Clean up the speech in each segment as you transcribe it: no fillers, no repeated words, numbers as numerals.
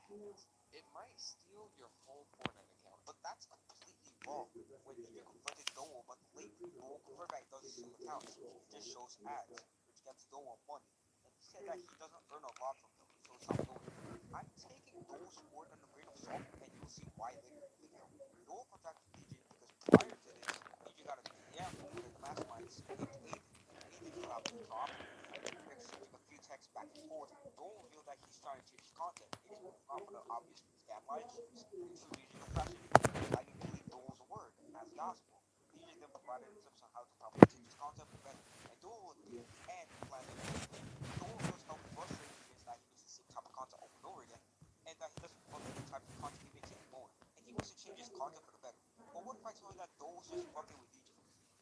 It might steal your whole Fortnite account. But that's completely wrong. When DJ converted Dole, but late Dole convert back doesn't steal accounts. He just shows ads, which gets Dole money. And he said that he doesn't earn a lot from them, so stop doing it. I'm taking Dole's word on a grain of salt, and you'll see why later in the video. Dole contacted DJ because prior to this, DJ got a DM from one of the masterminds named Aiden, and Aiden dropped a drop, and after exchanging a few texts back and forth, Dole revealed that he's trying to change his content, and he's moving on from the obvious scam live streams into digital fashion, deciding to believe Dole's word as gospel. DJ then provided tips on how to properly change his content for better, and Dole agreed and planned to implement them. Dole reveals how frustrating it is that he makes the same type of content over and over again, and that he doesn't love the type of content he makes anymore, and he wants to change his content for the better. But what if I tell you that Dole was just fucking with DJ?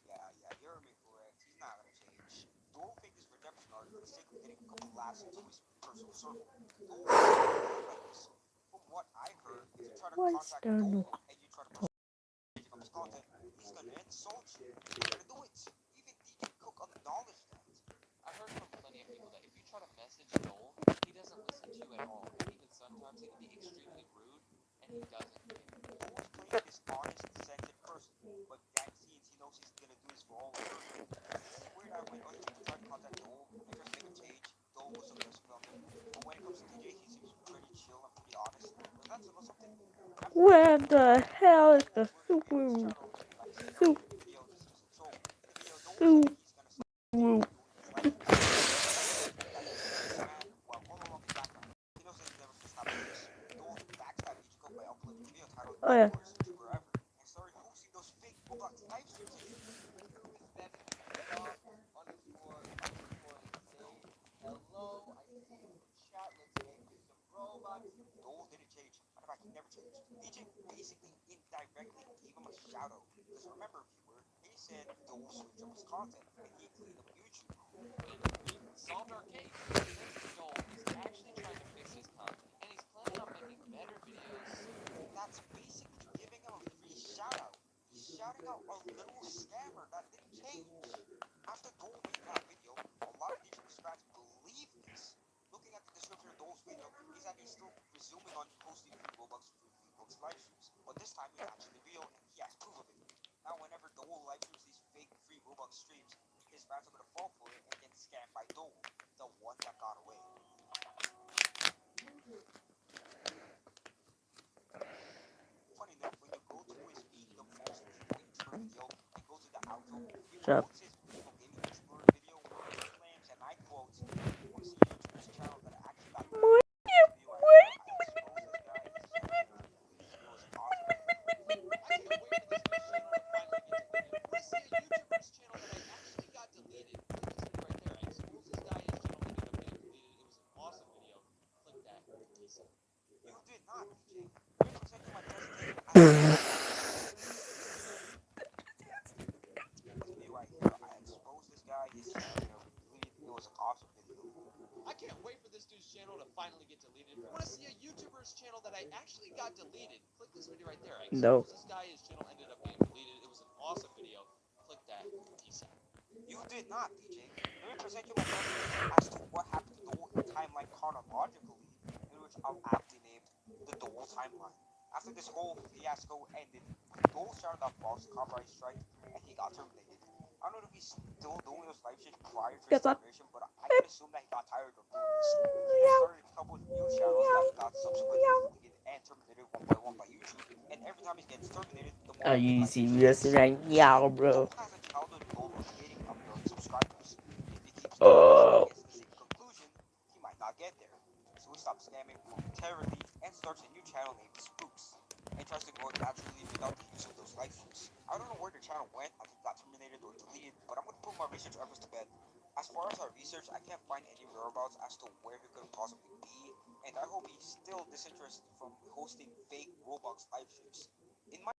Yeah, you heard me correct. He's not gonna change. Dole faked his redemption arc for the sake of getting a couple laughs into his personal circle. Dole doesn't really work like this. From what I heard, if you try to What's contact the no? Dole and you try to push changing of his content, he's gonna insult you. He's gonna do it. Even DJ Cook acknowledged that. I've heard from plenty of people that if you try to message Joel, he doesn't listen to you at all. And even sometimes he can be extremely rude, and he doesn't care. Dole's playing this honest, censored person, but behind the scenes, he knows he's gonna do this for all the person. It's weird how when other people try to contact Dole and try to make him change, Dole was aggressive on them. But when it comes to DJ, he seems pretty chill and pretty honest. Does that signal something? After the Where video, the Dole hell is revealed the his word again on his super channel, like he did super earlier in the video this episode. So, in the video, Dole said that he's gonna stay doing his live streams as usual, and that he's a peace man, while all along in the background, he knows that he's never gonna stop doing this. Dole then backstabbed DJ Cook by uploading a video titled Oh "I'm the yeah. worst YouTuber ever" and started hosting those fake Roblox live streams again. That's stop_underscore hello. I see you in chat. Let's make you some Robux. Dole didn't change. Matter of fact, he never changed. DJ basically indirectly gave him a shout out. Because remember, viewer, he said Dole switched up his content and he cleaned up YouTube. And we solved our case. This Joel is actually trying to fix his content, and he's planning on making better videos soon. That's basically giving him a free shout out. He's shouting out a little scammer that didn't change. After Dole made that video, a lot of YouTubers fans believe this. Looking at the description of Dole's video, he's actually still resuming on posting free Robux for free Robux live streams. But this time he's actually real and he has proof of it. Now whenever Dole live streams these fake free Robux streams, his fans are gonna fall for it and get scammed by Dole, the one that got away. Funny enough, when you go to his the most viewed YouTuber video and go to the outro, he Shut up. quotes his People Gaming Explorer video where he claims, and I quote, "You want to see a YouTuber's channel that actually got deleted? Click this video right here. I expose this guy. His channel ended up getting deleted. It was an awesome video." I can't wait for this news channel to finally get deleted. Want to see a YouTuber's channel that I actually got deleted? Click this video right there. I exposed this guy. His channel ended up getting deleted. It was an awesome video. Click that. Peace out. You did not, DJ. Let me present you my presentation as to what happened. This video right here, I exposed this guy. His channel ended up getting deleted. It was an awesome video. I can't wait for this dude's channel to finally get deleted. If you want to see a YouTuber's channel that I actually got deleted, click this video right there. I No. exposed this guy. His channel ended up getting deleted. It was an awesome video. Click that. Peace out. You did not, DJ. Let me present you my presentation as to what happened to Dole in timeline chronologically, in which I'll aptly named the Dole timeline. After this whole fiasco ended, Dole started a false copyright strike and he got terminated. I don't know if he's still doing those live streams prior to his Guess what? termination, but I can assume that he got tired of doing this. He then started a couple of new channels that got subsequently deleted and terminated one by YouTube, and every time he gets terminated, the more Are he you likes serious videos. right now, bro? Dole has a childhood goal of hitting a million subscribers. If he keeps doing this and Oh. gets to the same conclusion, he might not get there. So he stops scamming momentarily and starts a new channel named Spooks, and tries to grow naturally without the use of those live streams. I don't know where the channel went after it got terminated or deleted, but I'm gonna put my research efforts to bed. As far as our research, I can't find any whereabouts as to where he could possibly be, and I hope he's still disinterested from hosting fake Roblox live streams. In my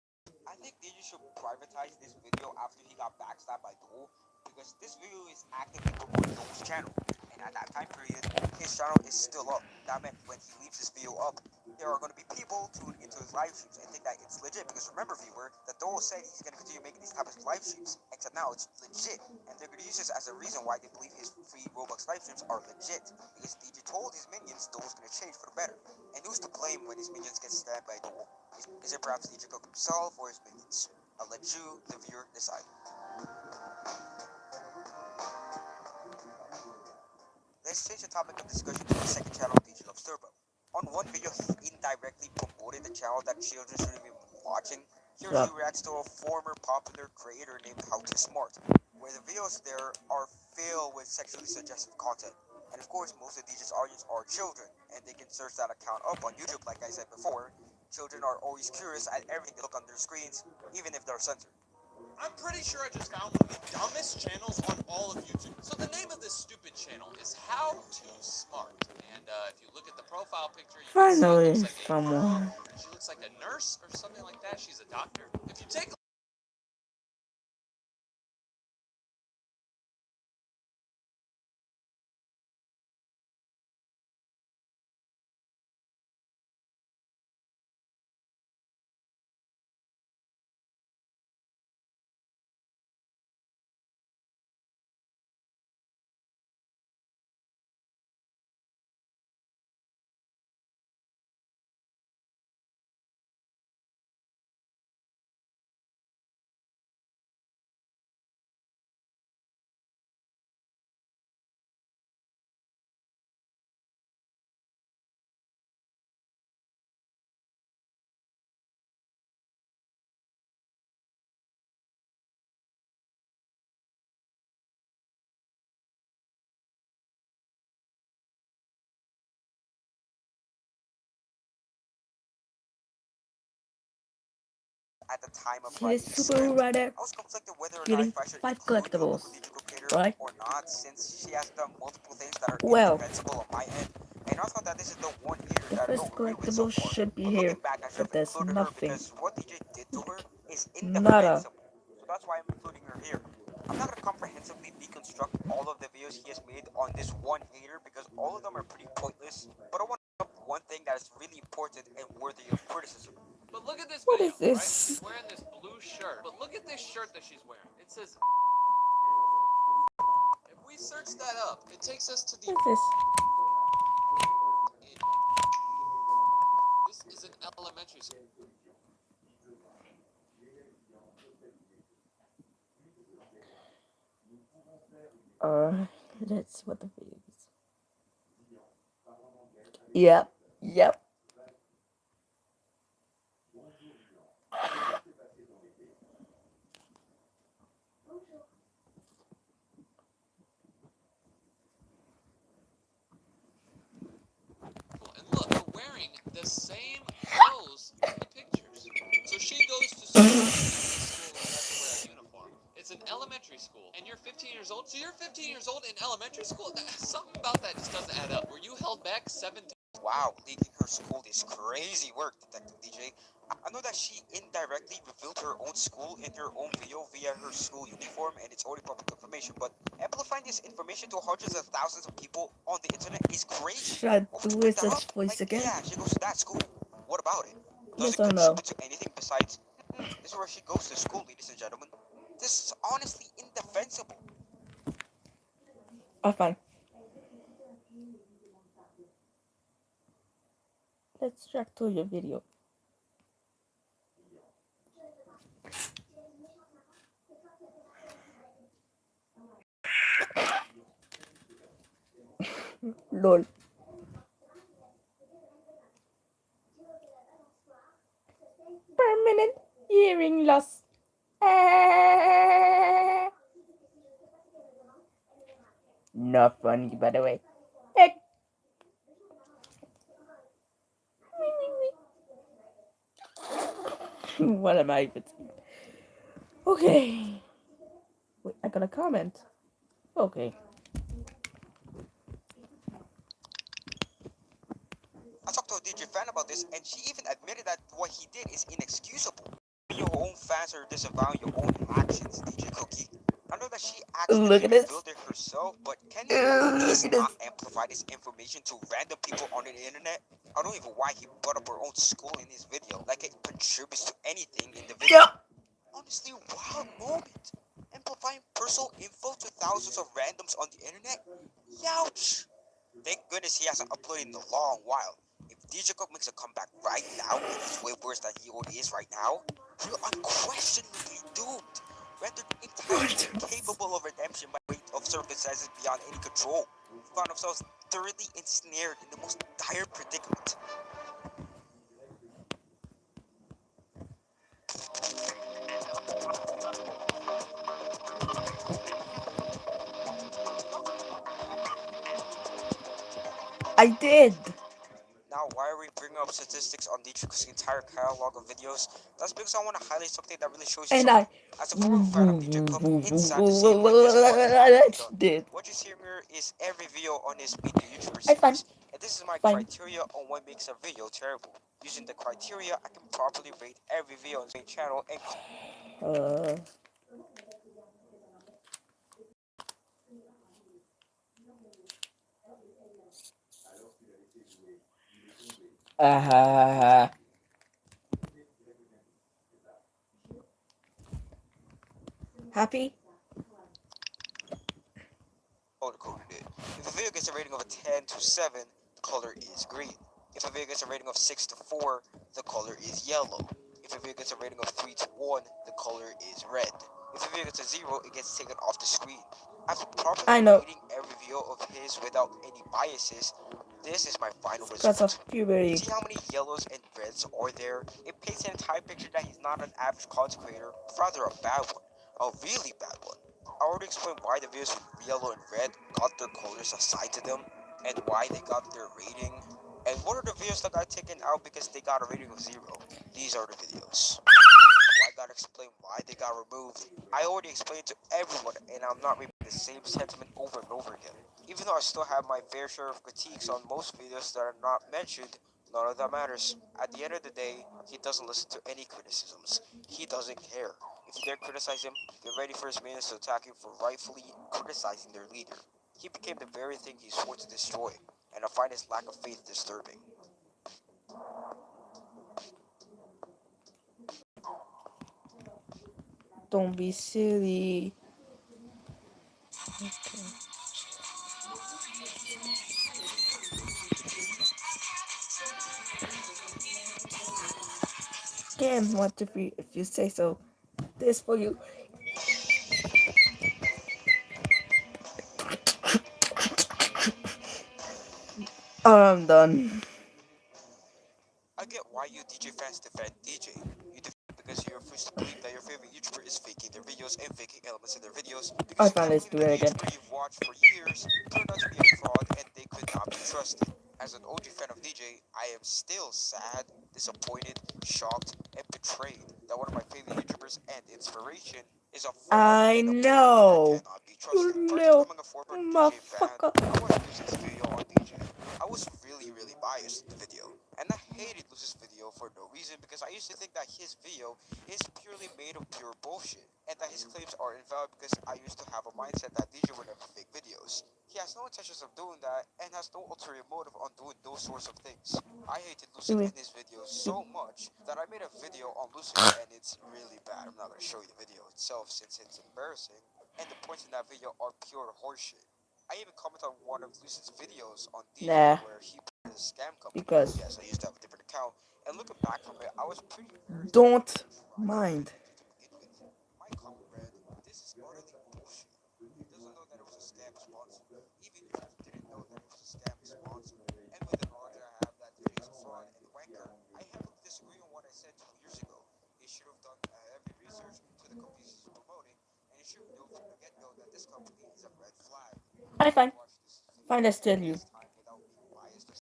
I think DJ should privatize this video after he got backstabbed by Dole, because this video is actively promoting Dole's channel, and at that time period, his channel is still up. That meant when he leaves this video up, there are going to be people tune into his live streams and think that it's legit. Because remember, viewer, that Dole said he's going to continue making these types of live streams, except now it's legit, and they're going to use this as a reason why they believe his free Roblox live streams are legit. Because DJ told his minions Dole's going to change for the better. And who's to blame when his minions get stabbed by Dole? Is it perhaps DJ Cook himself or his minions? I'll let you, the viewer, decide. Let's change the topic of discussion to the second channel, DJ Loves Turbo. On one video, he indirectly promoted the channel that children shouldn't be watching. Here he reacts to a former popular creator named How to Smart, where the videos there are filled with sexually suggestive content. And of course, most of DJ's audience are children, and they can search that account up on YouTube, like I said before. Children are always curious at everything they look on their screens, even if they're censored. I'm pretty sure I just found one of the dumbest channels on all of YouTube. So the name of this stupid channel is How to Smart. And if you look at the profile picture, you can see it looks like a girl. She looks like a nurse or something like that. She's a doctor. If you take a At the time of writing the script, I was conflicted whether or not if I should include the local digital creator or not, since she has done multiple things that are indefensible on my end. And I thought that this is the one hater that I don't agree with so far. But looking back, I should have included her because what DJ did to her is indefensible. So that's why I'm including her here. I'm not gonna comprehensively deconstruct all of the videos he has made on this one hater because all of them are pretty pointless. But I want to up one thing that is really important and worthy of criticism. But look at this video, right? She's wearing this blue shirt. But look at this shirt that she's wearing. It says... If we search that up, it takes us to the... This is an elementary school. That's what the video is. Yep. And look, they're wearing the same clothes in the pictures. So she goes to school and has to wear a uniform. It's an elementary school, and you're 15 years old. So you're 15 years old in elementary school? Something about that just doesn't add up. Were you held back 7 days? Wow, leaking her school is crazy work, Detective DJ. I know that she indirectly revealed her own school in her own video via her school uniform, and it's already public information, but amplifying this information to hundreds of thousands of people on the internet is crazy. Should I do his voice again? Yeah, she goes to that school. What about it? Does Yes it or no? contribute to anything besides, this is where she goes to school, ladies and gentlemen? This is honestly indefensible. Oh, fine. Let's check to your video. LOL. Permanent hearing loss. Not funny, by the way. Heck. What am I even saying? Okay. Wait, I got a comment. Okay. I talked to a DJ fan about this, and she even admitted that what he did is inexcusable. Your own fans are disavowing your own actions, DJ Cookie. I know that she Look accidentally at this. revealed it herself, but can he at Look least at this. not amplify this information to random people on the internet? I don't even why he brought up her own school in his video, like it contributes to anything in the Yeah. video. Honestly, wild moment. Amplifying personal info to thousands of randoms on the internet? Youch! Thank goodness he hasn't uploaded in a long while. If DJ Cook makes a comeback right now and he's way worse than he already is right now, we're unquestionably doomed. Rendered entirely incapable of redemption by weight of circumstances beyond any control. We found ourselves thoroughly ensnared in the most dire predicament. I did. Now, why are we bringing up statistics on Dietrich's entire catalog of videos? That's because I want to highlight something that really shows you And something. I As a former fan of DJ Cook, it's sad to see what he has one-handedly done. did. What you see here is every video on his Meet the YouTuber I fine. series, and this is my Fine. criteria on what makes a video terrible. Using the criteria, I can properly rate every video on his main channel and Uh. Uh. Happy? color-coded it. If a video gets a rating of a 10 to 7, the color is green. If a video gets a rating of 6 to 4, the color is yellow. If a video gets a rating of 3 to 1, the color is red. If a video gets a 0, it gets taken off the screen. After properly I know. rating every video of his without any biases, this is my final Because result. of puberty. See how many yellows and reds are there? It paints an entire picture that he's not an average content creator, but rather a bad one. A really bad one. I already explained why the videos with yellow and red got their colors assigned to them, and why they got their rating. And what are the videos that got taken out because they got a rating of 0? These are the videos. Do I gotta explain why they got removed? I already explained to everyone, and I'm not repeating the same sentiment over and over again. Even though I still have my fair share of critiques on most videos that are not mentioned, none of that matters. At the end of the day, he doesn't listen to any criticisms. He doesn't care. If you dare criticize him, get ready for his minions to attack him for rightfully criticizing their leader. He became the very thing he swore to destroy, and I find his lack of faith disturbing. Don't be silly. Damn, what if you say so. This for you. I'm done. I get why you DJ fans defend DJ. You defend him because you refuse to believe that your favorite YouTuber is faking their videos and faking elements in their videos because I you can't finally believe do that it the again. YouTuber you've watched for years turned out to be a fraud and they could not be trusted. As an OG fan of DJ, I am still sad, disappointed, shocked, and betrayed that one of my favorite YouTubers and inspiration is a fraud I and a fake that know. cannot be You trusted. First, little becoming a former DJ fan, motherfucker. I watched Lucy's video on DJ. I was really biased to the video, and I hated Lucy's video for no reason because I used to think that his video is purely made of pure bullshit, and that his claims are invalid because I used to have a mindset that DJ would never fake videos. He has no intentions of doing that, and has no ulterior motive on doing those sorts of things. I hated Lucid and his videos so much that I made a video on Lucid, and it's really bad. I'm not going to show you the video itself since it's embarrassing, and the points in that video are pure horseshit. I even commented on one of Lucid's videos on DJ Nah, where he put a scam company. because Yes, I used to have a different account. And looking back from it, I was pretty embarrassed that I don't even tried to mind. defend DJ to begin with. My comment read, "This is utterly bullshit." He doesn't know that it was a scam sponsor. Even YouTube didn't know that it was a scam sponsor. And with the knowledge that I have that DJ is a fraud and a wanker, I heavily disagree on what I said 2 years ago. He should have done heavy research into the companies he's promoting, and he should know from the get-go that this company is a red flag. I After fine. watching this Fine, video let's tell for you. this time without being biased or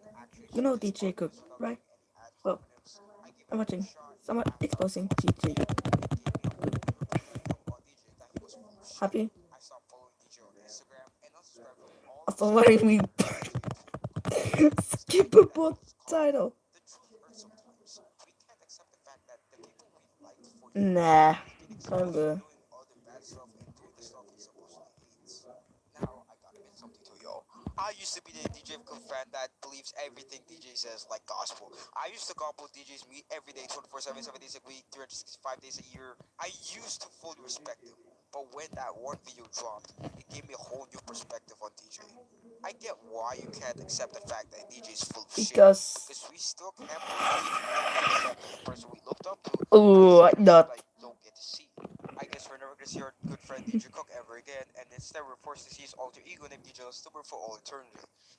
and actually You hearing know his DJ Cook, arguments without right? giving any ad Well, hominems, I gave I'm it a good watching shot and someone a half out of exposing 5 DJ. stars, and it gave me a whole new opinion on DJ that he was full of shit. Happy? I stopped following DJ on Instagram and unsubscribed from all of his Also, social letting me media accounts. Unfortunately, this is something that skippable is called title. the truth hurts sometimes. We can't accept the fact that the people we liked for years Nah, have been I'm exposed for good. doing other bad stuff and I used to be the DJ fan that believes everything DJ says like gospel. I used to gobble DJs meet every day, 24/7, 7 days a week, 365 days a year. I used to fully respect them. But when that one video dropped, it gave me a whole new perspective on DJ. I get why you can't accept the fact that DJ is full of shit. Because Because we still can't believe and accept that the person we looked up to oh, plays I certain shit not. I don't get to see. I guess we're never gonna see our good friend DJ Cook ever again, and instead we're forced to see his alter ego named DJ Stuber for all eternity.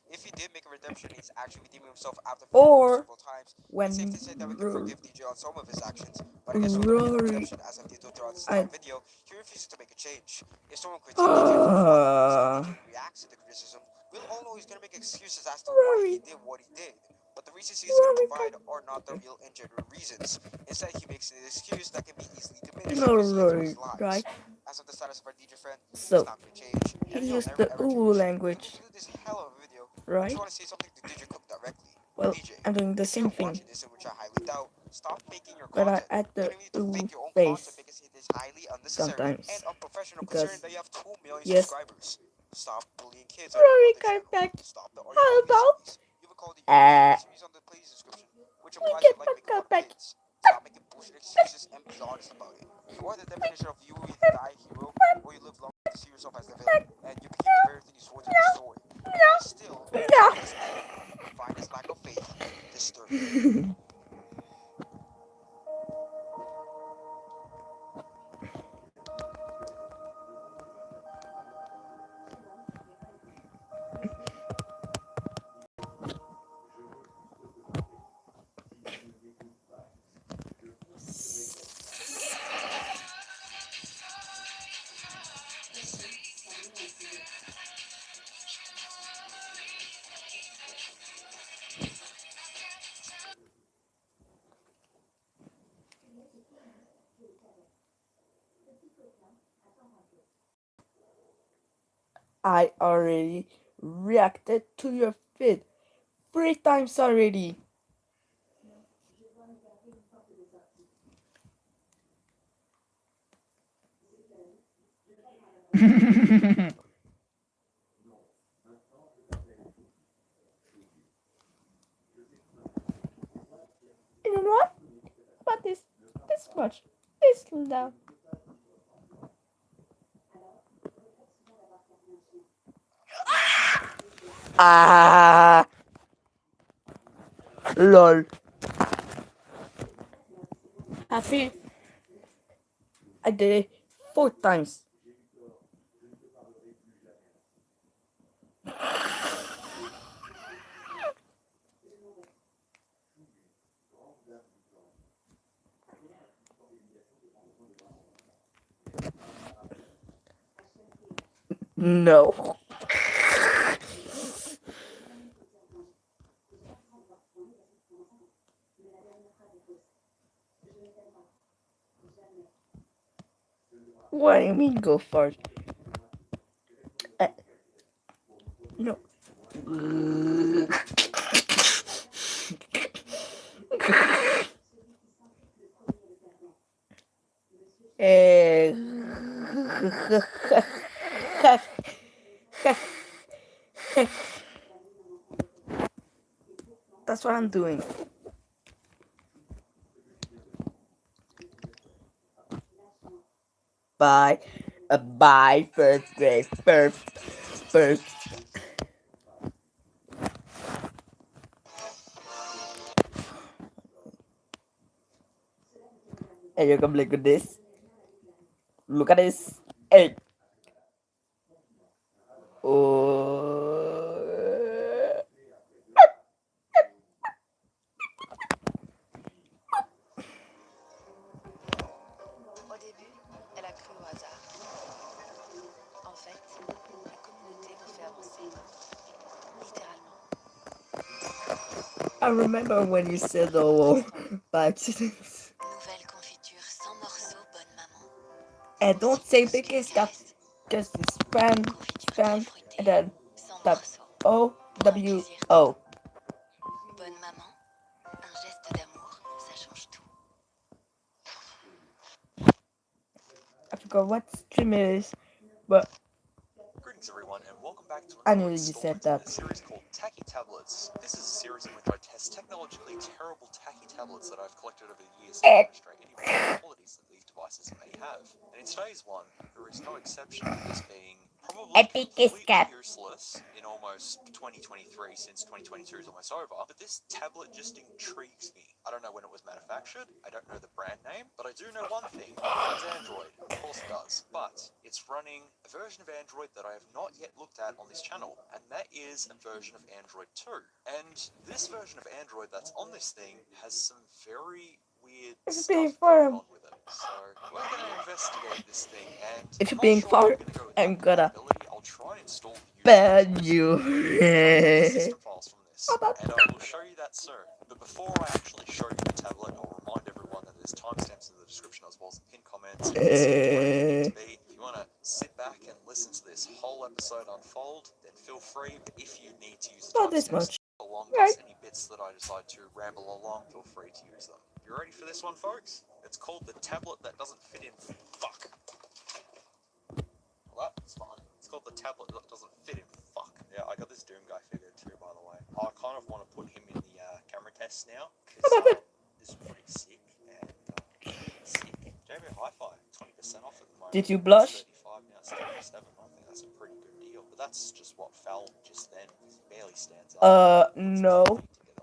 If he did make a redemption and he's actually redeeming himself after failing us Or several times, it's safe when to say that we can forgive DJ on some of his actions, but I guess he'll never get a Rory, redemption as of due throughout this I entire video. He refuses to make a change. If someone critiques DJ for fun or say DJ reacts to the criticism, we'll all know he's gonna make excuses as to why he Rory, did what he did. But the reasons he's gonna Rory, provide are not the real and genuine reasons. Instead, he makes an excuse that can be easily you diminished know because he Rory, enjoys lies. right? As of the status of our DJ friend, he's So not gonna change, he and he'll used never the ever Ulu change. To language, conclude this hell of a video, I just right? want to say something to DJ Cook directly. Well, DJ, I'm doing the if same you're thing, watching this, in which I highly doubt, stop faking your but I content. add You the don't need to Ulu fake your own content face because it is highly unnecessary and sometimes unprofessional considering because that you have 2 million yes. subscribers. Stop bullying kids on your Rory other came channel. back. Stop the Are You How Hungry about series. Even called it Are You Hungry series on the playlist description, which we implies you get like my making car fun of back? kids. Stop making bullshit excuses and be honest about it. You are the definition of you either die a hero or you live long enough to see yourself as the villain, and you became the very thing you swore to destroy. And still, No, to this day, I find this lack of faith disturbing. no. I already reacted to your feed 3 times already. You know what? But this much. This down. Ah, lol. Happy. I did it 4 times. No. What do you mean go first? Uh, no. Eh, That's what I'm doing. Bye. Bye. First grade. First. Hey, you come look at this. Look at this. Hey. Oh. Au début, elle a cru au hasard. En fait, la communauté nous fait avancer, littéralement. I remember when you said oh by accident. Nouvelle confiture sans morceaux, bonne maman. And Aussi don't say douce qu'une biggest stuff. caresse. Just spam, Confiture très spam, and fruitée, then sans tap morceaux. O Pour un W plaisir O. total. Bonne maman, un geste d'amour, ça change tout. I forgot what stream it is, but Greetings, everyone, and welcome back back to I another knew you said installment in that. a series called Tacky Tablets. This is a series in which I test technologically terrible tacky tablets that I've collected over the years to demonstrate any possible qualities that these devices may have. And in today's one, there is no exception to this being probably completely useless in almost 2023, since 2022 is almost over, but this tablet just intrigues me. I don't know when it was manufactured, I don't know the brand name, but I do know one thing: it runs Android. Of course it does. But it's running a version of Android that I have not yet looked at on this channel, and that is a version of Android 2. And this version of Android that's on this thing has some very weird It's stuff being going farmed. on with it. So we're going to investigate this thing, and If I'm you're not being sure how we're farmed, going to go with I'm gonna compatibility. I'll try and install the ban user you. the system files from this, How about and I will show you that soon. But before I actually show you the tablet, I'll remind everyone that there's timestamps in the description as well as the pinned comments. This is where you need to be. If you want to sit back and listen to this whole episode unfold, then feel free. But if you need to use the Not this timestamps much. along Right. this, any bits that I decide to ramble along, feel free to use them. You ready for this one, folks? It's called the tablet that doesn't fit in. Fuck. Well, that's fine. It's called the tablet that doesn't fit in. Fuck. Yeah, I got this Doom guy figured too, by the way. I kind of want to put him in the camera tests now, because this is pretty sick, and sick. JB Hi-Fi, 20% off at the moment. Did you blush? It's 35 now, it's 37. I think that's a pretty good deal, but that's just what fell just then. He barely stands up. No.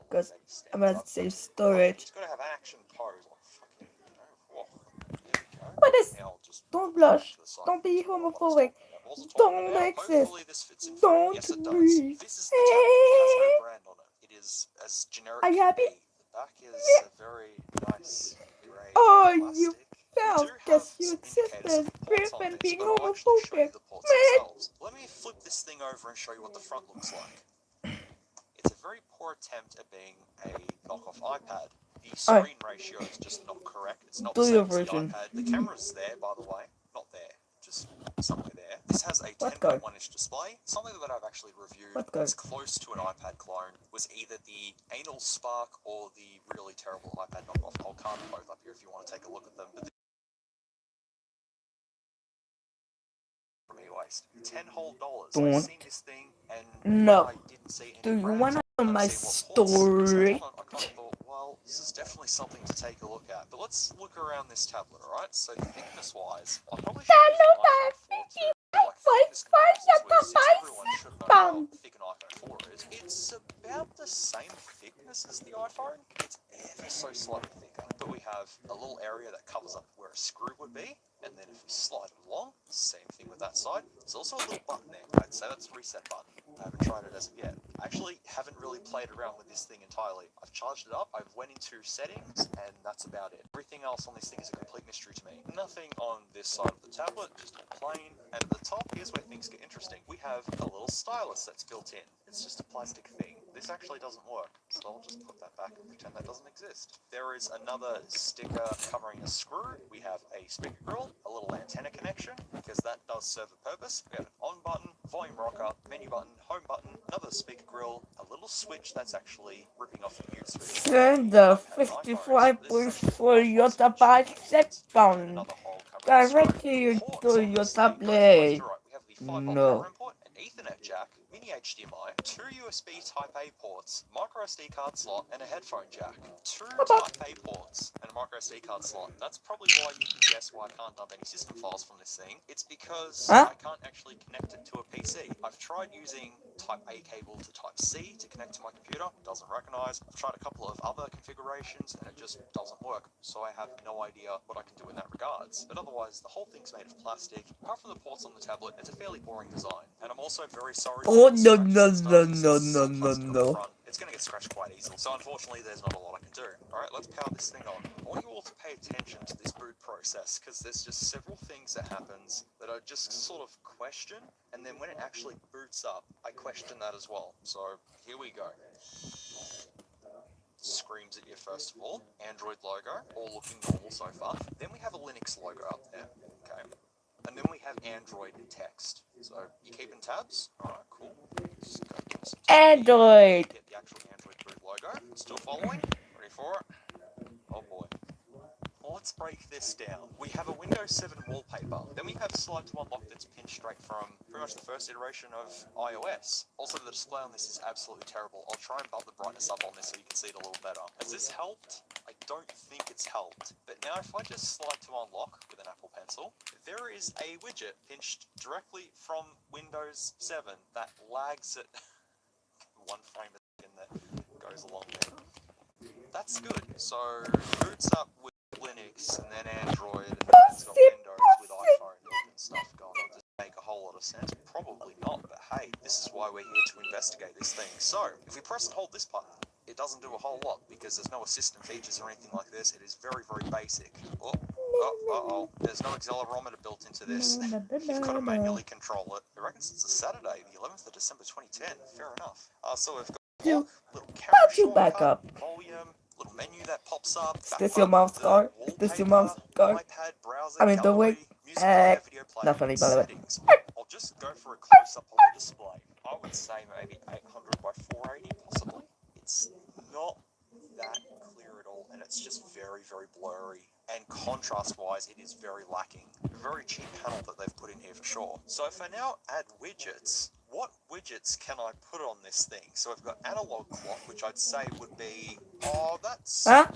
Because I'm gonna save storage. He's got to have action pose. Like, fucking, you know, whoa. There we go. But this, Now I'll just don't put that blush. to the side. Don't be What I was homophobic. talking about. What was I talking Don't about? exist. Hopefully this fits in frame. Don't Yes, it does. breathe. This is the tablet. It has no brand on it. It is as generic Are you can happy? be. The back is a very nice grey Oh, you plastic. We felt do have guess you some indicators of existed. the ports on Griffin this, being but I'll actually show you homophobic. the ports Man. themselves. Let me flip this thing over and show you what the front looks like. It's a very poor attempt at being a knockoff iPad. The screen ratio is just not correct. It's not the Do same your as the version. iPad. The camera's there, by the way. Not there. Just somewhere there. This has a What 10.1 inch display. Something that I've actually reviewed What that's card? close to an iPad clone was either the Anal Spark or the really terrible iPad knockoff. I'll card them both up here if you want to take a look at them. But from e-waste. $10 whole. Don't. I've seen this thing, and No. I didn't see any Do you brands wanna on know it, my see what ports story? on it. I kind of thought, well, this is definitely something to take a look at. But let's look around this tablet, alright? So thickness-wise, I probably should use an iPhone 4 to like thickness comparisons with, since everyone should know how thick an iPhone 4 is. It's about the same thickness as the iPhone. It's ever so slightly thicker. But we have a little area that covers up where a screw would be, and then if we slide it along, same thing with that side. There's also a little button there. I'd say that's a reset button. I haven't tried it as of yet. I actually haven't really played around with this thing entirely. I've charged it up, I've went into settings, and that's about it. Everything else on this thing is a complete mystery to me. Nothing on this side of the tablet, just all plain. And at the top, here's where things get interesting. We have a little stylus that's built in. It's just a plastic thing. This actually doesn't work, so I'll just put that back and pretend that doesn't exist. There is another sticker covering a screw. We have a speaker grill, a little antenna connection, because that does serve a purpose. We have an on button, volume rocker, menu button, home button, another speaker grill, a little switch that's actually ripping off the mute switch. Send the 55 push for your tablet phone directly to your tablet. No. An Ethernet jack, mini HDMI, two USB Type-A ports, micro SD card slot, and a headphone jack. Two Type-A ports and a micro SD card slot. That's probably why you can guess why I can't dump any system files from this thing. It's because I can't actually connect it to a PC. I've tried using Type-A cable to Type-C to connect to my computer. It doesn't recognize. I've tried a couple of other configurations and it just doesn't work. So I have no idea what I can do in that regards. But otherwise, the whole thing's made of plastic. Apart from the ports on the tablet, it's a fairly boring design. And I'm also very sorry. Oh no no no no no no no. It's going to get scratched quite easily. So unfortunately, there's not a lot I can do. Alright, let's power this thing on. I want you all to pay attention to this boot process, because there's just several things that happens that I just sort of question, and then when it actually boots up, I question that as well. So here we go. Screams at you first of all. Android logo, all looking normal so far. Then we have a Linux logo up there. Okay. And then we have Android text. So, you keeping tabs? Alright, cool. Just go give some Android. Get the actual Android boot logo. Still following? Ready for it? Oh boy. Oh let's break this down. We have a Windows 7 wallpaper. Then we have slide to unlock that's pinched straight from pretty much the first iteration of iOS. Also, the display on this is absolutely terrible. I'll try and bump the brightness up on this so you can see it a little better. Has this helped? I don't think it's helped. But now if I just slide to unlock with an Apple Pencil, there is a widget pinched directly from Windows 7 that lags at one frame a second that goes along there. That's good. So boots up with Linux and then Android and then it's got Windows with iPhone and stuff going on. Does it make a whole lot of sense? Probably not, but hey, this is why we're here to investigate this thing. So if we press and hold this button, it doesn't do a whole lot because there's no assistant features or anything like this. It is very, very basic. Oh, there's no accelerometer built into this. You've got to manually control it. I reckon since it's Saturday, the 11th of December 2010. Fair enough. So we've got You, little camera how'd you back shortcut, up? volume, little menu that pops up. Is this your mom's car? Is this your mom's car? iPad, browser, I mean, don't gallery, wait. music player, video player, Not funny, and by the way. settings. I'll just go for a close-up on the display. I would say maybe 800 by 480, possibly. It's not that clear at all, and it's just very, very blurry. And contrast-wise, it is very lacking. A very cheap panel that they've put in here for sure. So if I now add widgets, what widgets can I put on this thing? So I've got analog clock, which I'd say would be, that's Huh?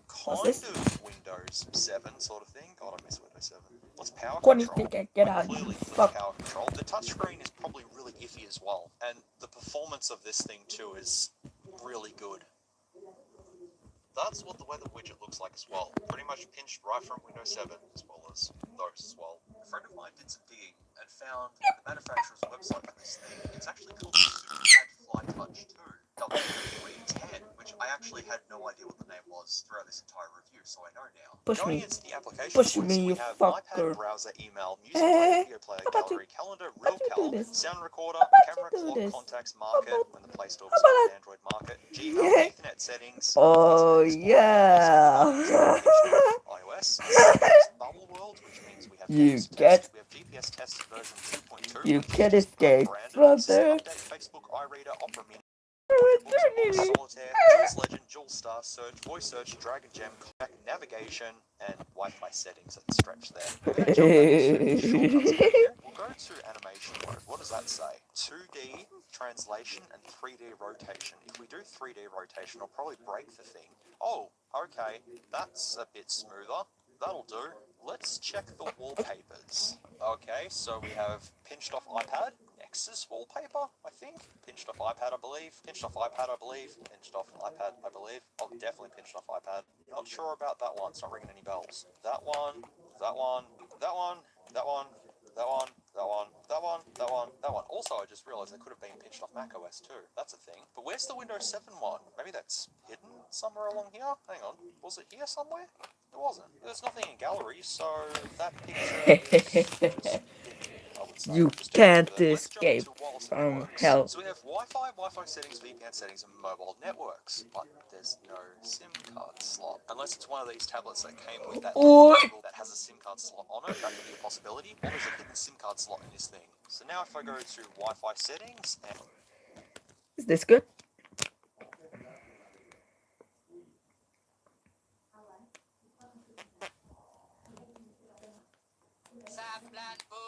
kind of Windows 7 sort of thing. God, I miss Windows 7. What's power What do you control? think I get I out? clearly click Fuck. power control. The touchscreen is probably really iffy as well. And the performance of this thing too is really good. That's what the weather widget looks like as well. Pretty much pinched right from Windows 7 as well as those as well. A friend of mine did some digging and found the manufacturer's website for this thing. It's actually called SuperPad Fly Touch 2 W310, which I actually had no idea what the name was throughout this entire review, so I know now. Push Going me. into the application Push points, me, we you have fucker. iPad, browser, email, music player, video player, How about gallery, calendar, how about you RealCal, do this? sound recorder, How about camera, you do clock, this? contacts, How market, about- when the Play Store how was on about an Android market, Gmail, Ethernet settings, Oh, Internet yeah. Explorer, iOS, settings, Bubble World, which means we have You games to get- test. We have GPS tested version 2.2, You which can is just escape unbranded. from System there. update, Facebook, iReader, Opera Mini, Audiobooks, Solitaire, Jules Legend, Jules Star Search, Voice Search, Dragon Gem, Contact, Navigation, and Wi-Fi settings at the stretch there. We're going to jump back into shortcuts menu. We'll go to animation mode. What does that say? 2D translation and 3D rotation. If we do 3D rotation, I'll probably break the thing. Oh, okay, that's a bit smoother. That'll do. Let's check the wallpapers. Okay, so we have pinched off iPad, Nexus wallpaper, I think. Pinched off iPad, I believe. Pinched off iPad, I believe. Pinched off iPad, I believe. Oh, definitely pinched off iPad. Not sure about that one. It's not ringing any bells. That one, that one, that one, that one, that one, that one, that one, that one, that one. Also, I just realized they could have been pinched off macOS too. That's a thing. But where's the Windows 7 one? Maybe that's hidden somewhere along here? Hang on. Was it here somewhere? It wasn't. There's nothing in gallery, so that picture is hidden, I would say. You Just can't let's jump escape into wireless from networks. hell. So we have Wi-Fi settings, VPN settings, and mobile networks. But there's no SIM card slot. Unless it's one of these tablets that came with that little Oi. dongle that has a SIM card slot on it, that could be a possibility. Or there's a hidden SIM card slot in this thing. So now if I go to Wi-Fi settings and Is this good?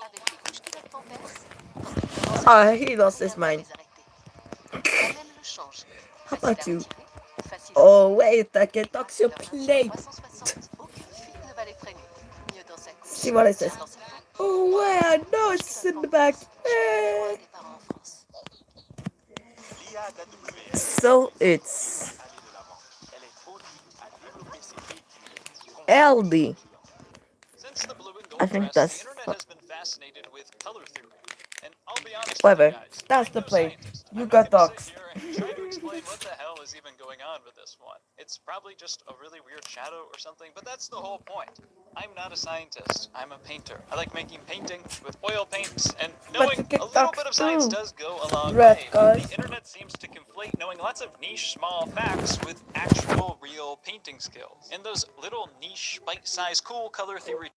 Avec les couches qui datent en Perse, Ah, he lost his mind. La même le change. How Facile à about you? retirer, facile à Oh, wait, I can talk to Leur plate. 360, aucune fille ne va les freiner. Mieux dans sa couche. See what it says. Dans sa peau. Oh, wait, I know Couche it's qui in date the en back. Perse. Numéro 1 des parents en France. So it's LD. Since the blue and I gold think press, that's the internet has been fascinated with color theory. And I'll be honest whatever. with you guys, That's I'm the no play. scientist. You I'm got not gonna dogs. sit here and try to explain what the hell is even going on with this one. It's probably just a really weird shadow or something, but that's the whole point. I'm not a scientist. I'm a painter. I like making painting with oil paints, and knowing you get a little dogs bit of science too. does go a long Red way. guys. The internet seems to conflate knowing lots of niche small facts with actual real painting skills. And those little niche bite-sized cool color theory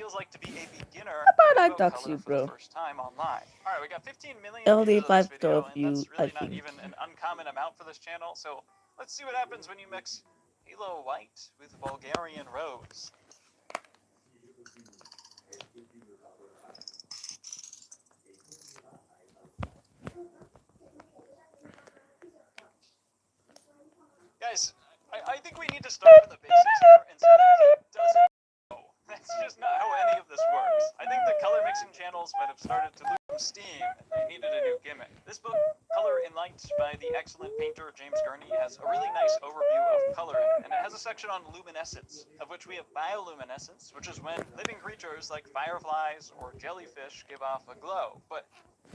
feels like to be a beginner But I in talk color to you, for the bro. first time online. All right, we got 15 million Only views of this 5 video, of and that's you, I really not think. even an uncommon amount for this channel. So let's see what happens when you mix Halo White with Bulgarian Rose. Guys, I think we need to start with the basics here and say that paint doesn't go. That's just not how any of this works. I think the color mixing channels might have started to lose some steam and they needed a new gimmick. This book, Color in Light by the excellent painter James Gurney, has a really nice overview of color in it, and it has a section on luminescence, of which we have bioluminescence, which is when living creatures like fireflies or jellyfish give off a glow. But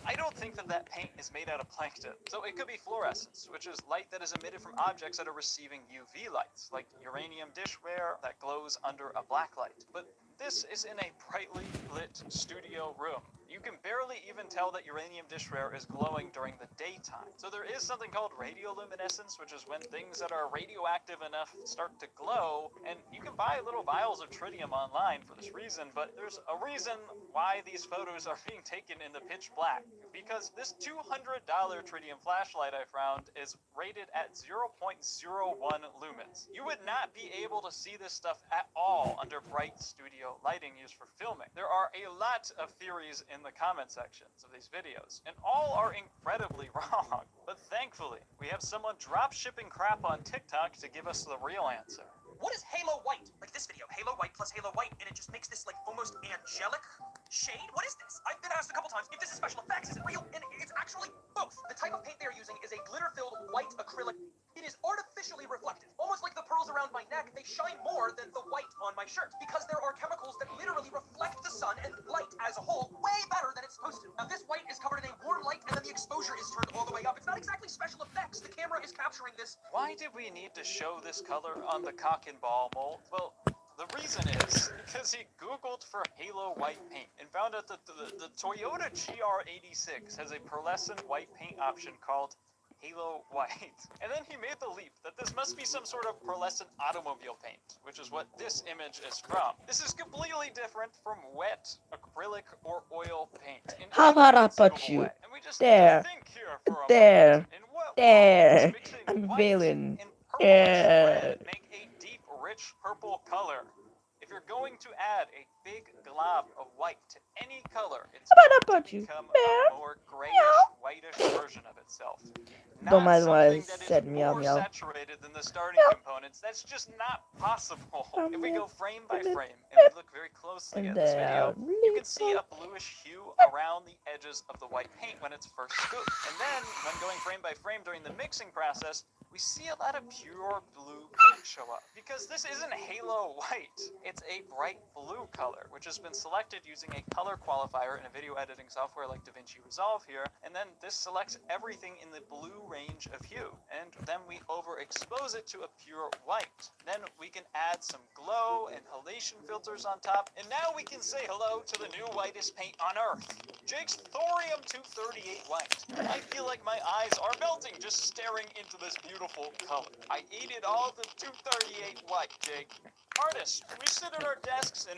I don't think that paint is made out of plankton. So it could be fluorescence, which is light that is emitted from objects that are receiving UV lights, like uranium dishware that glows under a black light. But this is in a brightly lit studio room. You can barely even tell that uranium dishware is glowing during the daytime. So there is something called radioluminescence, which is when things that are radioactive enough start to glow, and you can buy little vials of tritium online for this reason, but there's a reason why these photos are being taken in the pitch black. Because this $200 tritium flashlight I found is rated at 0.01 lumens. You would not be able to see this stuff at all under bright studio lighting used for filming. There are a lot of theories in the comment sections of these videos, and all are incredibly wrong. But thankfully, we have someone drop shipping crap on TikTok to give us the real answer. What is Halo White? Like this video, Halo White plus Halo White, and it just makes this like almost angelic shade? What is this? I've been asked a couple times if this is special effects, is it real? And it's actually both. The type of paint they are using is a glitter-filled white acrylic. It is artificially reflective. Almost like the pearls around my neck, they shine more than the white on my shirt because there are chemicals that literally reflect the sun and light as a whole way better than it's supposed to. Now this white is covered in a warm light and then the exposure is turned all the way up. It's not exactly special effects. The camera is capturing this. Why did we need to show this color on the cock and ball mold? Well, the reason is because he Googled for Halo White paint and found out that the Toyota GR86 has a pearlescent white paint option called Halo White. And then he made the leap that this must be some sort of pearlescent automobile paint, which is what this image is from. This is completely different from wet acrylic or oil paint in How every about I conceivable put you way. And we just there, need to think here for a there, moment. In what there, world does mixing I'm white feeling, and purplish yeah. red make a deep, rich purple color? If you're going to add a big glob of white to any color, it's How about I going to put you become there? a more grayish, whitish version of itself. Don't Not mind why I something that is said meow more meow. saturated than the starting components. That's just not possible. If we go frame by frame and we look very closely at this video, you can see a bluish hue around the edges of the white paint when it's first scooped. And then, when going frame by frame during the mixing process, we see a lot of pure blue paint show up. Because this isn't Halo White, it's a bright blue color, which has been selected using a color qualifier in a video editing software like DaVinci Resolve here, and then this selects everything in the blue range of hue, and then we overexpose it to a pure white. Then we can add some glow and halation filters on top, and now we can say hello to the new whitest paint on Earth, Jake's Thorium-238 White. I feel like my eyes are melting just staring into this beautiful color. I ate it all the 238 white, Jake. Artists, we sit at our desks and